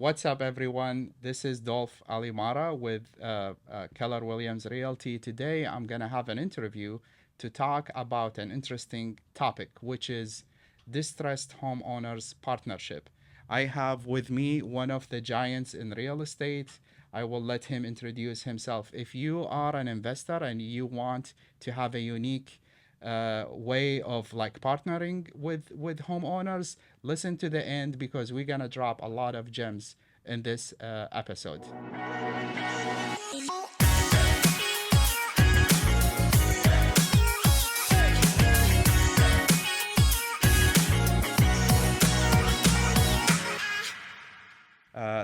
What's up, everyone? This is Dolph Alimara with Keller Williams Realty. Today, I'm going to have an interview to talk about an interesting topic, which is distressed homeowners partnership. I have with me one of the giants in real estate. I will let him introduce himself. If you are an investor and you want to have a unique way of like partnering with homeowners, listen to the end because we're gonna drop a lot of gems in this episode.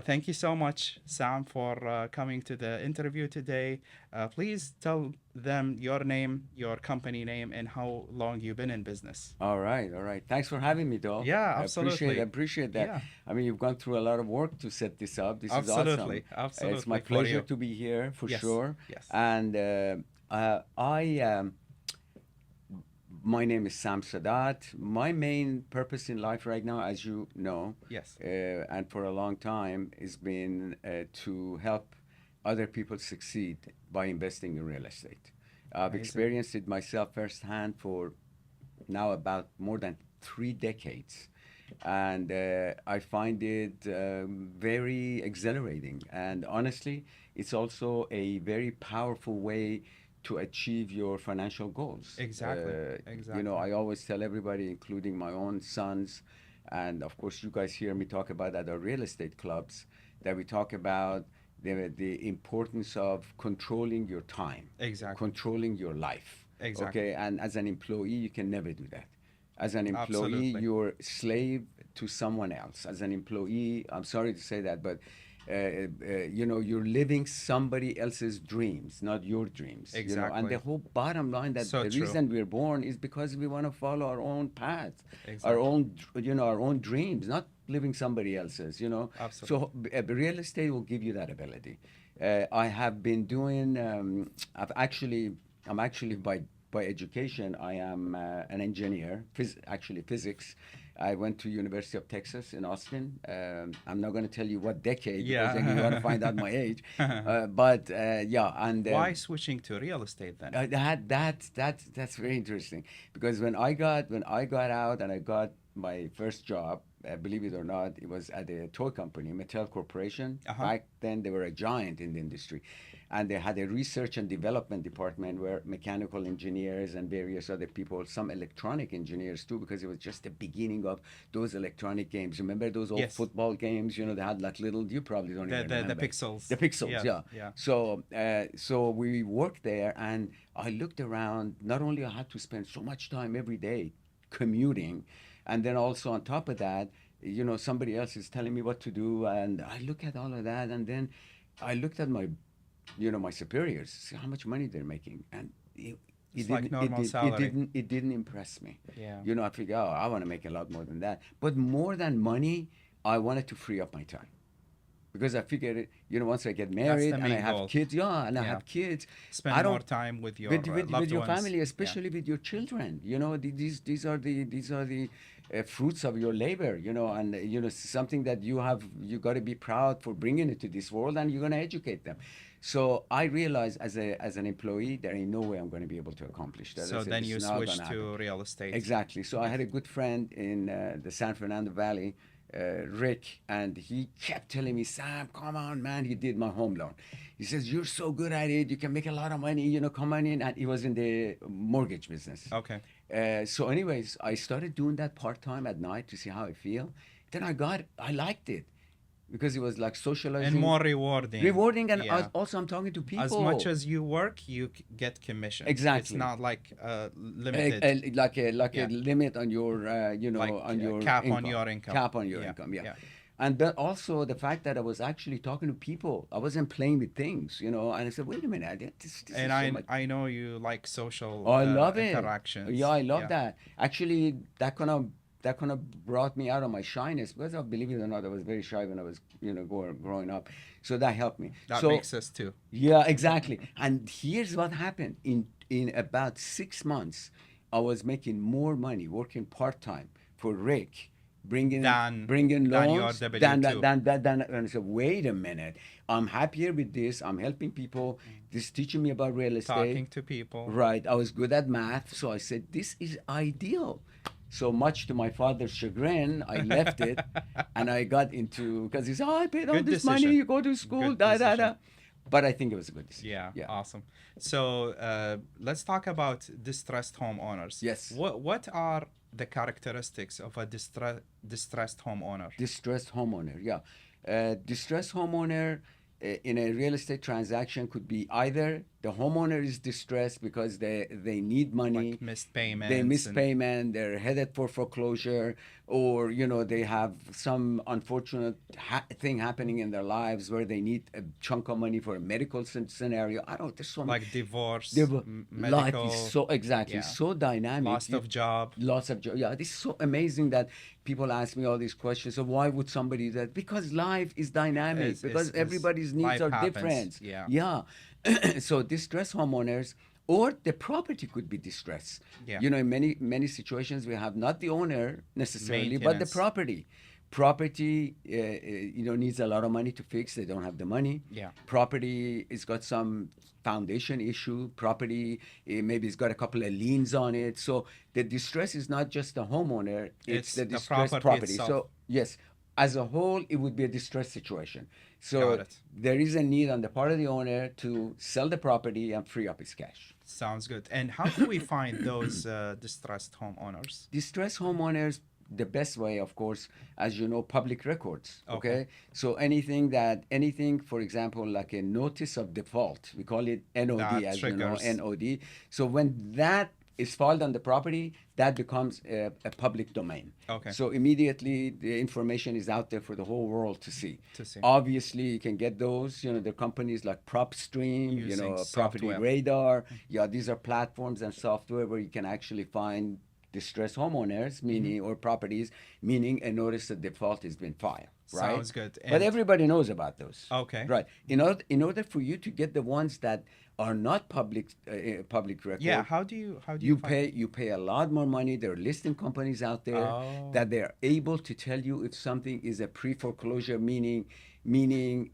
Thank you so much, Sam, for coming to the interview today. Please tell them your name, your company name, and how long you've been in business. All right, all right. Thanks for having me, Dolph. Yeah, I appreciate absolutely. appreciate that. Yeah, I mean, you've gone through a lot of work to set this up. This is awesome. absolutely. It's my Absolutely for pleasure you. to be here for Yes, sure. yes. And my name is Sam Sadat. My main purpose in life right now, as you know, Yes. and for a long time, has been to help other people succeed by investing in real estate. I've Amazing. experienced it myself firsthand for now about more than 3 decades. And I find it very exhilarating. And honestly, it's also a very powerful way to achieve your financial goals. Exactly. Exactly. I always tell everybody, including my own sons, and of course, you guys hear me talk about at our real estate clubs, that we talk about the importance of controlling your time, Exactly. controlling your life. Exactly. Okay, and as an employee, you can never do that. As an employee, Absolutely. you're slave to someone else. As an employee, I'm sorry to say that, but you're living somebody else's dreams, not your dreams. And the Exactly. whole bottom line that So the true. reason we're born is because we want to follow our own path, our Exactly. own, our own dreams, not living somebody else's. Absolutely. So real estate will give you that ability. I have been doing. I'm actually by education, I am an engineer, actually physics. I went to University of Texas in Austin. I'm not going to tell you what decade because then you want to find out my age. But yeah, and Why switching to real estate then? that's very interesting because when I got out and I got my first job, believe it or not, it was at a toy company, Mattel Corporation. Uh-huh. Back then, they were a giant in the industry, and they had a research and development department where mechanical engineers and various other people, some electronic engineers too, because it was just the beginning of those electronic games. Remember those old Yes. football games? They had like little. You probably don't The even the remember pixels. the pixels. Yes. Yeah. Yeah. So we worked there, and I looked around. Not only I had to spend so much time every day commuting, and then also on top of that, somebody else is telling me what to do, and I look at all of that, and then I looked at my superiors, see how much money they're making, and It's like normal salary. it didn't impress me. Yeah. I figured, oh, I want to make a lot more than that. But more than money, I wanted to free up my time because I figured, once I get That's married the and I main have goal. kids, yeah, and I Yeah. have kids, Spend I more don't time with your with loved your ones. family, Yeah. especially with your children. These are the fruits of your labor. And something that you got to be proud for bringing it to this world, and you're going to educate them. So I realized as an employee, there ain't no way I'm going to be able to accomplish that. I So said, then this you is not going switch to happen. to real estate. Exactly. So I Yes. had a good friend in the San Fernando Valley, Rick, and he kept telling me, Sam, come on, man. He did my home loan. He says, you're so good at it. You can make a lot of money, come on in. And he was in the mortgage business. Okay. So anyways, I started doing that part-time at night to see how I feel. Then I liked it because it was like And socializing, more rewarding. rewarding, and Yeah. also I'm talking to As much people. as you work, you get commissions. It's Exactly. not like limited. Like a Yeah. limit on your Like on your cap on income, your income. cap on your Yeah. income, yeah. Yeah. And then also the fact that I was actually talking to people, I wasn't playing with things, and I said, wait a minute, this And is so I much. I know you like social Oh, I love it. Yeah, interactions. I love Yeah. that. Actually, that kind of brought me out of my shyness because, believe it or not, I was very shy when I was growing up. So that helped me. That So makes us too. yeah, exactly. And here's what happened. In about 6 months, I was making more money working part time for Rick bring in than your loans, W-2. and I said, wait a minute, I'm happier with this. I'm helping people. This is teaching me about real estate. Talking to people. Right. I was good at math, so I said, this is ideal. So much to my father's chagrin, I left it and I got into, because he said, oh, I paid all Good this money, decision. you go to school, Good da, da, decision. da. But I think it was a good decision. Yeah, Yeah. awesome. So let's talk about distressed homeowners. Yes. What are the characteristics of a distressed homeowner? Distressed homeowner, yeah. Distressed homeowner in a real estate transaction could be either the homeowner is distressed because they need money, Like missed payments. they miss and- payment, they're headed for foreclosure, or they have some unfortunate thing happening in their lives where they need a chunk of money for a medical scenario. I don't know. There's so many. like divorce, Life medical, is so exactly yeah. so dynamic. loss of job. Lots of job. Yeah, this is so amazing that people ask me all these questions of why would somebody do that? Because life is dynamic. Because everybody's needs life are happens. different. Yeah. Yeah. So distressed homeowners, or the property could be distressed. Yeah. In many situations we have not the owner necessarily, but the Maintenance. property. Property, needs a lot of money to fix. They don't have the money. Yeah. Property has got some foundation issue. Property, maybe it's got a couple of liens on it. So the distress is not just the homeowner; it's the the distressed property property. itself. So yes, as a whole, it would be a distress situation. So Got it. there is a need on the part of the owner to sell the property and free up his cash. Sounds good. And how do we find those distressed homeowners? Distressed homeowners, the best way, of course, as you know, public records. Okay. Okay. So anything, for example, like a notice of default, we call it NOD, That as triggers. you know, NOD. So when that is filed on the property, that becomes a public domain. Okay. So immediately the information is out there for the whole world to see. To see. Obviously, you can get those. The companies like PropStream, Using Property software. Radar. Yeah, these are platforms and software where you can actually find distressed homeowners, meaning or properties, meaning a notice of default has been filed. Right? Sounds good. But And- everybody knows about those. Okay. Right. In order for you to get the ones that are not public record. Yeah. How do you find- You pay a lot more money. There are listing companies out there Oh. that they're able to tell you if something is a pre-foreclosure, meaning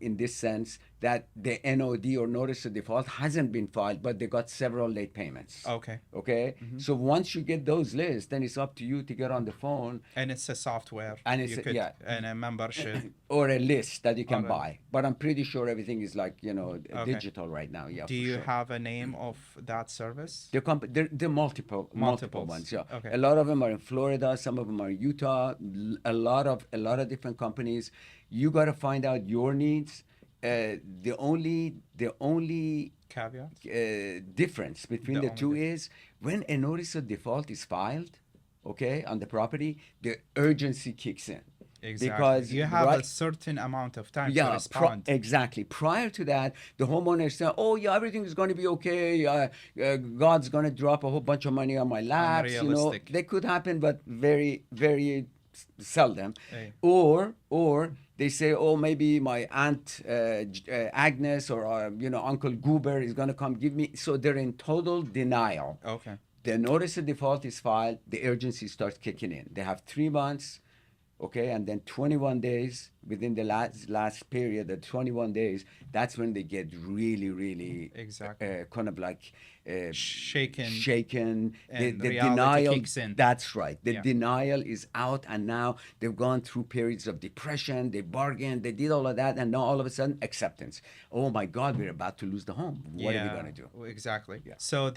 in this sense that the NOD or notice of default hasn't been filed, but they got several late payments. Okay. Okay. So once you get those lists, then it's up to you to get on the phone And it's a software. And it's you a- could, yeah. and a membership. or a list that you can Or a- buy. But I'm pretty sure everything is like Okay. digital right now. Yeah. Do for you sure. have a name of that service? There are multiple Multiples. ones. Yeah, Okay. a lot of them are in Florida. Some of them are in Utah. A lot of different companies. You got to find out your needs. The only Caveat? difference between The the two only is when a notice of default is filed, okay, on the property, the urgency kicks in. Exactly. Because you have a right- certain amount of time to Yeah, respond. exactly. Prior to that, the homeowner said, "Oh yeah, everything is going to be okay. God's going to drop a whole bunch of money on my lap." Unrealistic. They could happen, but very, very seldom. Hey. Or they say, "Oh, maybe my aunt Agnes or Uncle Goober is going to come give me." So they're in total denial. Okay. The notice of default is filed. The urgency starts kicking in. They have 3 months. Okay, and then 21 days within the last period, the 21 days, that's when they get really Exactly. kind of like And shaken. The reality denial kicks in. That's right. The Yeah. denial is out, and now they've gone through periods of depression. They bargained, they did all of that, and now all of a sudden acceptance. Oh my God, we're about to lose the home. What are we gonna do? Exactly. Yeah. So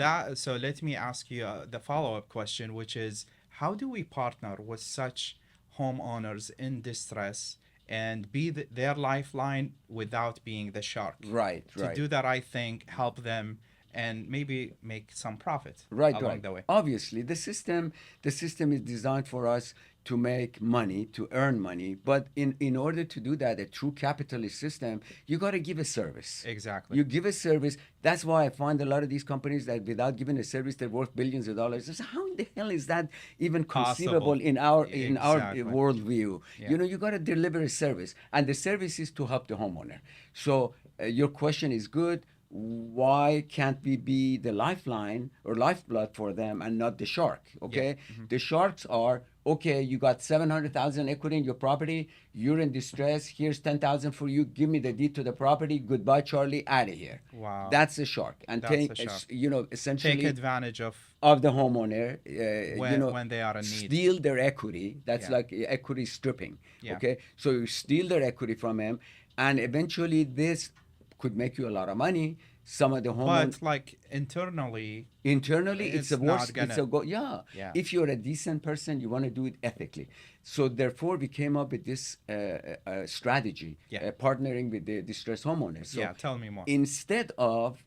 let me ask you the follow-up question, which is, how do we partner with such homeowners in distress and be their lifeline without being the shark? Right. To do the right thing, help them, and maybe make some profit along the way. Obviously, the system is designed for us to make money, to earn money. But in order to do that, a true capitalist system, you got to give a service. Exactly. You give a service. That's why I find a lot of these companies that without giving a service, they're worth billions of dollars. I say, how in the hell is that even conceivable Possible. in our Exactly. worldview? Yeah. You got to deliver a service, and the service is to help the homeowner. So your question is good. why can't we be the lifeline or lifeblood for them and not the shark? Okay, the sharks are, okay, you got 700,000 equity in your property, you're in distress, here's 10,000 for you, give me the deed to the property, goodbye Charlie, out of here. Wow. That's a shark. And That's a shark. Take essentially advantage of the homeowner, when they are in need. steal their equity. That's Yeah. like equity stripping. Yeah. Okay, so you steal their equity from them, and eventually this could make you a lot of money. Some of the But like internally, internally, it's the worst. not It's gonna. yeah. Yeah. If you're a decent person, you want to do it ethically. So therefore, we came up with this strategy, Yeah. partnering with the distressed homeowners. So Yeah, tell me more. instead of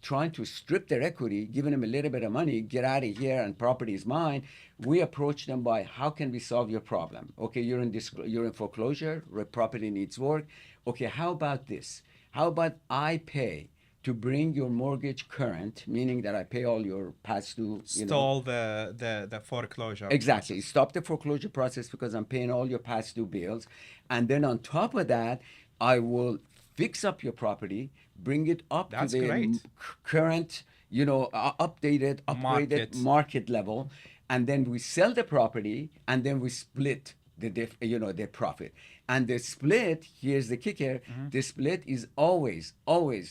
trying to strip their equity, giving them a little bit of money, get out of here and property is mine, we approach them by how can we solve your problem? Okay, you're in foreclosure, property needs work. Okay, how about this? How about I pay to bring your mortgage current, meaning that I pay all your past due, Stall the foreclosure. Exactly. Stop the foreclosure process because I'm paying all your past due bills. And then on top of that, I will fix up your property, bring it up That's to the great. current, updated, upgraded market level. And then we sell the property and then we split the profit. And the split, here's the kicker, the split is always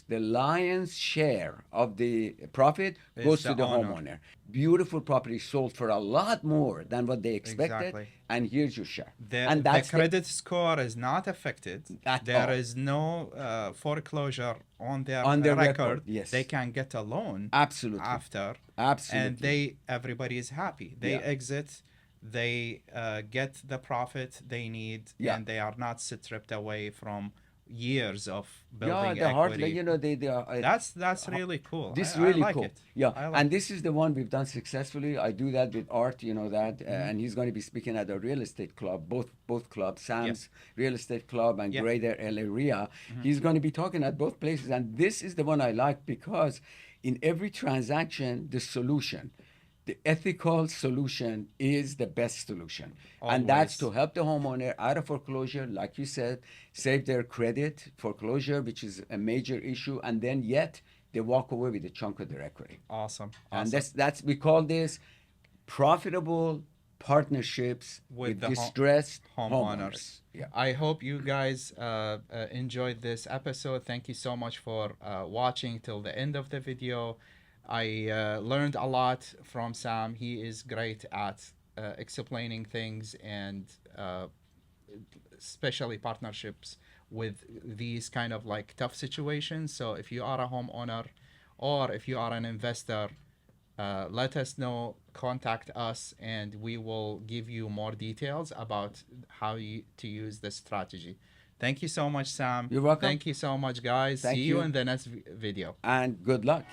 the lion's share of the profit goes to the homeowner. Beautiful property sold for a lot more than what they expected. Exactly. And here's your share. The That's credit score is not affected. At There all. is no foreclosure on their record, yes. They can get a loan Absolutely. after, Absolutely. and everybody is happy. They Yeah. exit, they get the profit they need, Yeah. and they are not stripped away from years of Yeah, building the hard, equity. they are. That's really cool. This I really like cool. it. Yeah, I like and this is the one we've done successfully. I do that with Art, that, and he's going to be speaking at a real estate club, both clubs, Sam's Real Estate Club and Yeah. Greater LA RIA. He's going to be talking at both places, and this is the one I like because in every transaction, the solution. The ethical solution is the best solution. And that's Always. to help the homeowner out of foreclosure, like you said, save their credit, foreclosure, which is a major issue, and then yet they walk away with a chunk of their equity. Awesome. And that's we call this profitable partnerships with the distressed homeowners. Yeah. I hope you guys enjoyed this episode. Thank you so much for watching till the end of the video. I learned a lot from Sam. He is great at explaining things and especially partnerships with these kind of like tough situations. So if you are a homeowner or if you are an investor, let us know, contact us, and we will give you more details about how to use this strategy. Thank you so much, Sam. You're welcome. Thank you so much, guys. Thank See you you. in the next video. And good luck.